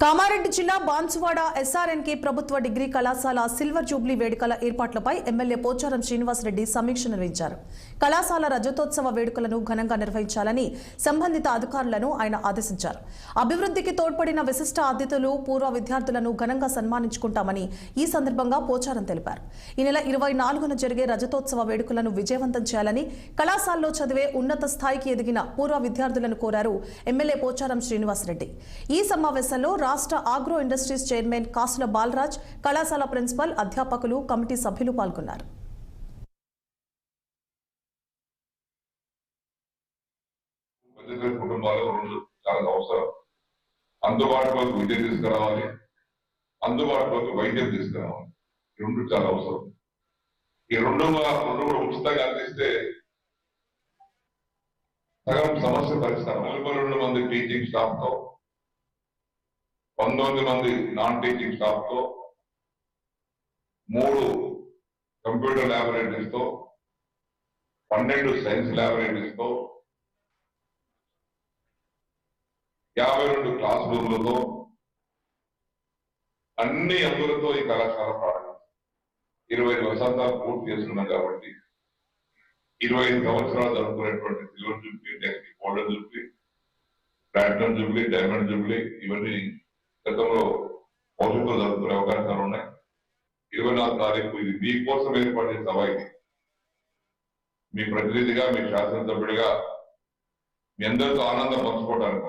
కామారెడ్డి జిల్లా బాన్సువాడ ఎస్ఆర్ఎన్కే ప్రభుత్వ డిగ్రీ కళాశాల సిల్వర్ జూబ్లీ వేడుకల ఏర్పాట్లపై ఎమ్మెల్యే పోచారం శ్రీనివాసరెడ్డి సమీక్ష నిర్వహించారు. కళాశాల రజతోత్సవ వేడుకలను ఘనంగా నిర్వహించాలని సంబంధిత అధికారులను ఆయన ఆదేశించారు. అభివృద్ధికి తోడ్పడిన విశిష్ట అతిథులు పూర్వ విద్యార్థులను ఘనంగా సన్మానించుకుంటామని ఈ సందర్భంగా పోచారం తెలిపారు. ఈ నెల 24న జరిగే రజతోత్సవ వేడుకలను విజయవంతం చేయాలని కళాశాలలో చదివే ఉన్నత స్థాయికి ఎదిగిన పూర్వ విద్యార్థులను కోరారు ఎమ్మెల్యే పోచారం శ్రీనివాసరెడ్డి. ఈ సమావేశంలో రాష్ట్ర ఆగ్రో ఇండస్ట్రీస్ చైర్మన్ కాసుల బాలరాజ్, కళాశాల ప్రిన్సిపల్, అధ్యాపకులు, కమిటీ సభ్యులు పాల్గొన్నారు. అందుబాటులోకి విద్య తీసుకురావాలి, అందుబాటులోకి వైద్యం తీసుకురావాలి. రెండు చాలా అవసరం. ఈ రెండు కూడా ఉచితంగా అందిస్తే సగం సమస్య పరిష్కారం. 42 మంది టీచింగ్ స్టాఫ్ తో, 19 మంది నాన్ టీచింగ్ స్టాఫ్ తో, 3 కంప్యూటర్ ల్యాబొరేటరీస్ తో, 12 సైన్స్ ల్యాబొరేటరీస్ తో, 52 క్లాస్ రూమ్లతో, అన్ని అందులతో ఈ కళాశాల ప్రారంభం 25 వసంతాలు పూర్తి చేస్తున్నాం. కాబట్టి 25 సంవత్సరాలు జరుపుకునేటువంటి silver jubilee, next golden jubilee, platinum jubilee, diamond jubilee, ఇవన్నీ గతంలో భవిష్యత్తులో జరుపుకునే అవకాశాలు ఉన్నాయి. 24వ తారీఖు ఇది మీకోసం ఏర్పడే సభ. ఇది మీ ప్రతినిధిగా, మీ శాసనసభ్యుడిగా మీ అందరితో ఆనందం పంచుకోవడానికి